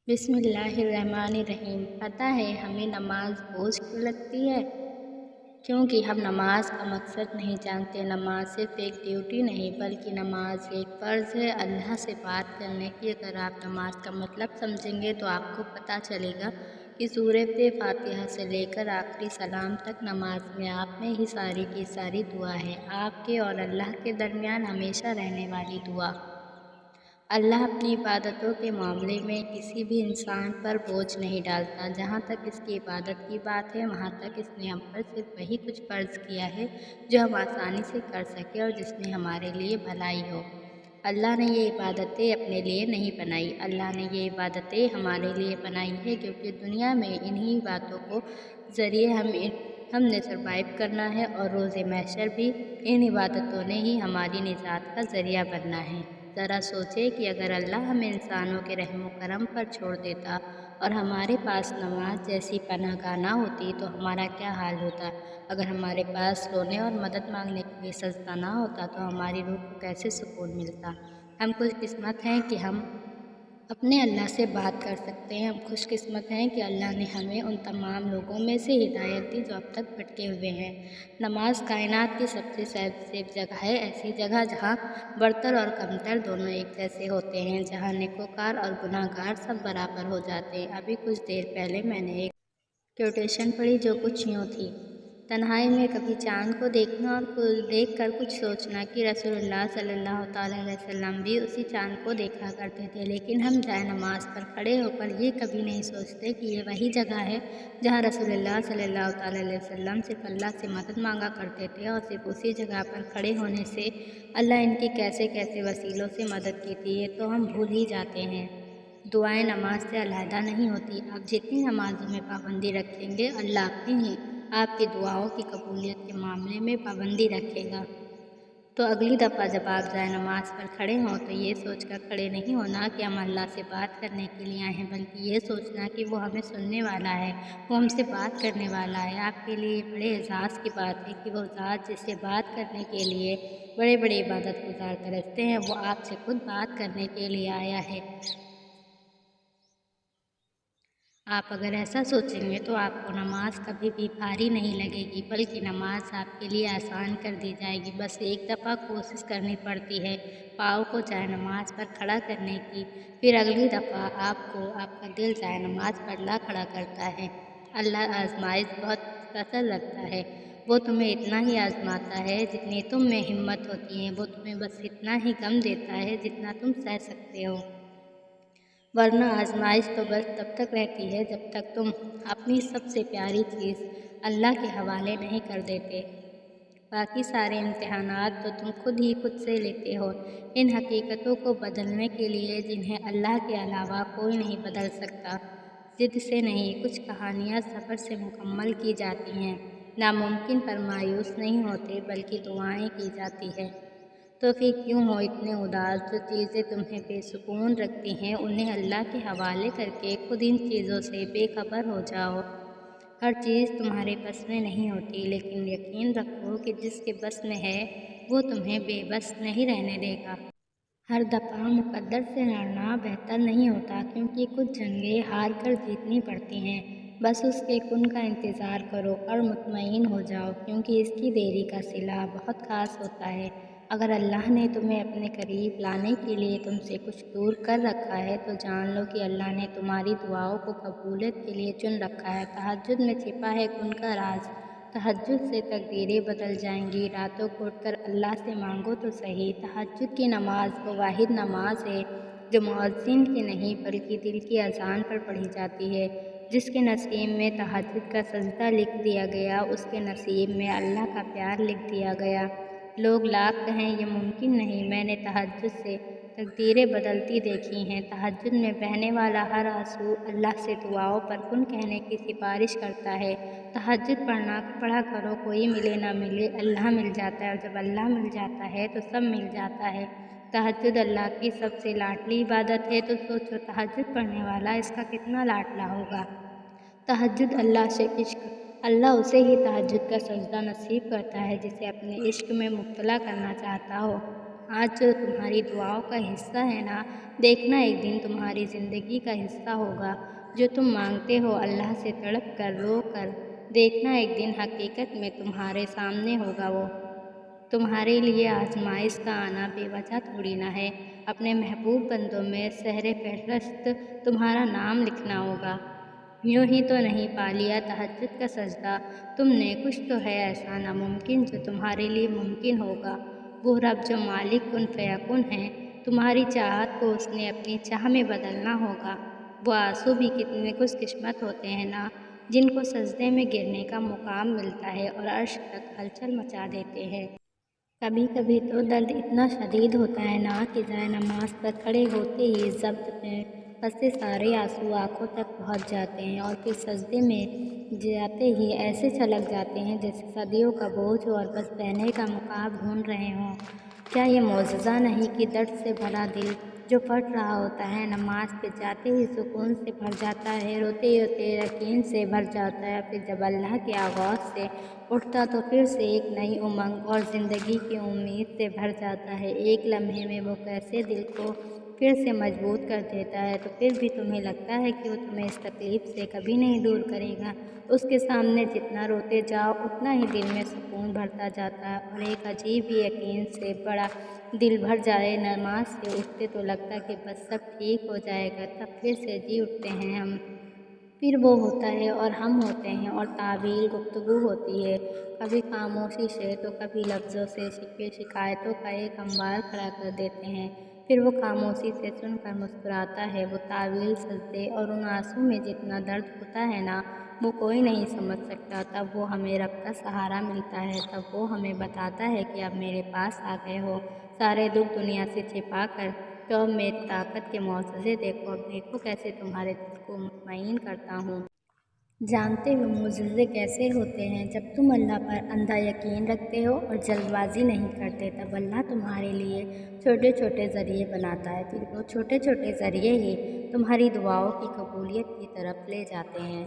बिस्मिल्लाहिर्रहमानिर्रहीम। पता है हमें नमाज बोझ क्यों लगती है? क्योंकि हम नमाज का मकसद नहीं जानते। नमाज सिर्फ एक ड्यूटी नहीं बल्कि नमाज एक फ़र्ज़ है अल्लाह से बात करने की। अगर आप नमाज का मतलब समझेंगे तो आपको पता चलेगा कि सूरत फ़ातिहा से लेकर आखिरी सलाम तक नमाज में आप में ही सारी की सारी दुआ है, आपके और अल्लाह के दरमियान हमेशा रहने वाली दुआ। अल्लाह अपनी इबादतों के मामले में किसी भी इंसान पर बोझ नहीं डालता। जहाँ तक इसकी इबादत की बात है, वहाँ तक इसने हम पर सिर्फ वही कुछ फ़र्ज़ किया है जो हम आसानी से कर सकें और जिसमें हमारे लिए भलाई हो। अल्लाह ने ये इबादतें अपने लिए नहीं बनाई, अल्लाह ने ये इबादतें हमारे लिए बनाई है, क्योंकि दुनिया में इन्हीं बातों को ज़रिए हमने सरवाइव करना है और रोज़े महशर भी इन इबादतों ने ही हमारी निजात का ज़रिया बनना है। ज़रा सोचें कि अगर अल्लाह हमें इंसानों के रहम करम पर छोड़ देता और हमारे पास नमाज जैसी पनाहगाह ना होती तो हमारा क्या हाल होता। अगर हमारे पास रोने और मदद मांगने के लिए सजदा ना होता तो हमारी रूह को कैसे सुकून मिलता। हम खुशकिस्मत हैं कि हम अपने अल्लाह से बात कर सकते हैं। हम खुशकिस्मत हैं कि अल्लाह ने हमें उन तमाम लोगों में से हिदायत दी जो अब तक भटके हुए हैं। नमाज कायनात की सबसे सेफ जगह है, ऐसी जगह जहाँ बड़तर और कमतर दोनों एक जैसे होते हैं, जहाँ नेकोकार और गुनाहगार सब बराबर हो जाते हैं। अभी कुछ देर पहले मैंने एक कोटेशन पढ़ी जो कुछ यूँ थी, तन्हाई में कभी चाँद को देखना और देख कर कुछ सोचना कि रसूलुल्लाह सल्लल्लाहु अलैहि वसल्लम भी उसी चाँद को देखा करते थे। लेकिन हम जाए नमाज पर खड़े होकर ये कभी नहीं सोचते कि ये वही जगह है जहाँ रसूलुल्लाह सल्लल्लाहु अलैहि वसल्लम सिर्फ अल्लाह से मदद मांगा करते थे और सिर्फ उसी जगह पर खड़े होने से अल्लाह इनकी कैसे कैसे वसीलों से मदद की थी, ये तो हम भूल ही जाते हैं। दुआएं नमाज से अलहदा नहीं होती। आप जितनी नमाजों में पाबंदी रखेंगे, अल्लाह अपनी ही आपकी दुआओं की कबूलियत के मामले में पाबंदी रखेगा। तो अगली दफ़ा जब आप जाए नमाज पर खड़े हों तो ये सोचकर खड़े नहीं होना कि हम अल्लाह से बात करने के लिए आए हैं, बल्कि ये सोचना कि वो हमें सुनने वाला है, वो हमसे बात करने वाला है। आपके लिए बड़े एजाज़ की बात है कि वो ज़ात जिससे बात करने के लिए बड़े बड़े इबादत गुजार तरसते हैं, वो आपसे खुद बात करने के लिए आया है। आप अगर ऐसा सोचेंगे तो आपको नमाज कभी भी भारी नहीं लगेगी, बल्कि नमाज आपके लिए आसान कर दी जाएगी। बस एक दफ़ा कोशिश करनी पड़ती है पाँव को जाए नमाज पर खड़ा करने की, फिर अगली दफ़ा आपको आपका दिल जाए नमाज पर ला खड़ा करता है। अल्लाह आजमाइश बहुत पसंद लगता है। वो तुम्हें इतना ही आजमाता है जितनी तुम में हिम्मत होती है। वो तुम्हें बस इतना ही गम देता है जितना तुम सह सकते हो, वरना आजमाइश तो बस तब तक रहती है जब तक तुम अपनी सबसे प्यारी चीज़ अल्लाह के हवाले नहीं कर देते। बाकी सारे इम्तिहानात तो तुम खुद से लेते हो, इन हकीकतों को बदलने के लिए जिन्हें अल्लाह के अलावा कोई नहीं बदल सकता। ज़िद से नहीं, कुछ कहानियाँ सब्र से मुकम्मल की जाती हैं। नामुमकिन पर मायूस नहीं होते बल्कि दुआएं की जाती है। तो फिर क्यों हो इतने उदास। जो चीज़ें तुम्हें बेसुकून रखती हैं उन्हें अल्लाह के हवाले करके खुद इन चीज़ों से बेखबर हो जाओ। हर चीज़ तुम्हारे बस में नहीं होती, लेकिन यकीन रखो कि जिसके बस में है वो तुम्हें बेबस नहीं रहने देगा। हर दफ़ा मुक़द्दर से लड़ना बेहतर नहीं होता, क्योंकि कुछ जंगें हार कर जीतनी पड़ती हैं। बस उसके कुन का इंतज़ार करो और मुतमईन हो जाओ, क्योंकि इसकी देरी का सिला बहुत ख़ास होता है। अगर अल्लाह ने तुम्हें अपने करीब लाने के लिए तुमसे कुछ दूर कर रखा है तो जान लो कि अल्लाह ने तुम्हारी दुआओं को कबूलियत के लिए चुन रखा है। तहज्जुद में छिपा है कुन का राज। तहज्जुद से तकदीरें बदल जाएंगी। रातों को उठकर अल्लाह से मांगो तो सही। तहज्जुद की नमाज वो वाहिद नमाज है जो मुअज्जिन की नहीं बल्कि दिल की अजान पर पढ़ी जाती है। जिसके नसीब में तहज्जुद का सजदा लिख दिया गया, उसके नसीब में अल्लाह का प्यार लिख दिया गया। लोग लाख कहें ये मुमकिन नहीं, मैंने तहज्जुद से तकदीरें बदलती देखी हैं। तहज्जुद में बहने वाला हर आंसू अल्लाह से दुआओं पर कुन कहने की सिफारिश करता है। तहज्जुद पढ़ा करो, कोई मिले ना मिले अल्लाह मिल जाता है, और जब अल्लाह मिल जाता है तो सब मिल जाता है। तहज्जुद अल्लाह की सबसे लाडली इबादत है, तो सोचो तहज्जुद पढ़ने वाला इसका कितना लाडला होगा। तहज्जुद अल्लाह से इश्क, अल्लाह उसे ही तहज्जुद का सजदा नसीब करता है जिसे अपने इश्क में मुब्तला करना चाहता हो। آج جو تمہاری دعاؤں کا حصہ ہے نا، دیکھنا ایک دن تمہاری زندگی کا حصہ ہوگا۔ جو تم مانگتے ہو اللہ سے تڑپ کر رو کر، دیکھنا ایک دن حقیقت میں تمہارے سامنے ہوگا وہ۔ تمہارے لیے آزمائش کا آنا بے وجہ تھوڑی نہ ہے۔ اپنے محبوب بندوں میں سحر فہرست تمہارا نام لکھنا ہوگا۔ یوں ہی تو نہیں پا لیا تہجد کا سجدہ تم نے، کچھ تو ہے ایسا ناممکن جو تمہارے لیے ممکن ہوگا۔ وہ رب جو مالک کن فیکون ہے، تمہاری چاہت کو اس نے اپنی چاہ میں بدلنا ہوگا۔ وہ آنسو بھی کتنے خوش قسمت ہوتے ہیں نا، جن کو سجدے میں گرنے کا مقام ملتا ہے اور عرش تک ہلچل مچا دیتے ہیں۔ کبھی کبھی تو درد اتنا شدید ہوتا ہے نا کہ جائے نماز پر کھڑے ہوتے ہی ضبط میں پھنسے سارے آنسو آنکھوں تک پہنچ جاتے ہیں، اور پھر سجدے میں جاتے ہی ایسے چھلک جاتے ہیں جیسے صدیوں کا بوجھ ہو اور بس بہنے کا مقام ڈھونڈ رہے ہوں۔ کیا یہ معجزہ نہیں کہ درد سے بھرا دل جو پھٹ رہا ہوتا ہے، نماز پہ جاتے ہی سکون سے بھر جاتا ہے، روتے روتے یقین سے بھر جاتا ہے، پھر جب اللہ کے آغوش سے اٹھتا تو پھر سے ایک نئی امنگ اور زندگی کی امید سے بھر جاتا ہے۔ ایک لمحے میں وہ کیسے دل کو پھر سے مضبوط کر دیتا ہے، تو پھر بھی تمہیں لگتا ہے کہ وہ تمہیں اس تکلیف سے کبھی نہیں دور کرے گا۔ اس کے سامنے جتنا روتے جاؤ اتنا ہی دل میں سکون بڑھتا جاتا ہے، اور ایک عجیب ہی یقین سے بڑا دل بھر جائے۔ نماز سے اٹھتے تو لگتا کہ بس سب ٹھیک ہو جائے گا، تب پھر سے جی اٹھتے ہیں ہم۔ پھر وہ ہوتا ہے اور ہم ہوتے ہیں، اور طویل گفتگو ہوتی ہے، کبھی خاموشی سے تو کبھی لفظوں سے شکوے شکایتوں کا ایک انبار کھڑا کر دیتے ہیں۔ پھر وہ خاموشی سے سن کر مسکراتا ہے۔ وہ طویل سجدے اور ان آنسوں میں جتنا درد ہوتا ہے نا، وہ کوئی نہیں سمجھ سکتا۔ تب وہ ہمیں رب کا سہارا ملتا ہے، تب وہ ہمیں بتاتا ہے کہ اب میرے پاس آ گئے ہو سارے دکھ دنیا سے چھپا کر، تو اب میری طاقت کے معجزے دیکھو، اب دیکھو کیسے تمہارے دل کو مطمئن کرتا ہوں۔ جانتے ہو معجزے کیسے ہوتے ہیں؟ جب تم اللہ پر اندھا یقین رکھتے ہو اور جلد بازی نہیں کرتے، تب اللہ تمہارے لیے چھوٹے چھوٹے ذریعے بناتا ہے، پھر وہ چھوٹے چھوٹے ذریعے ہی تمہاری دعاؤں کی قبولیت کی طرف لے جاتے ہیں۔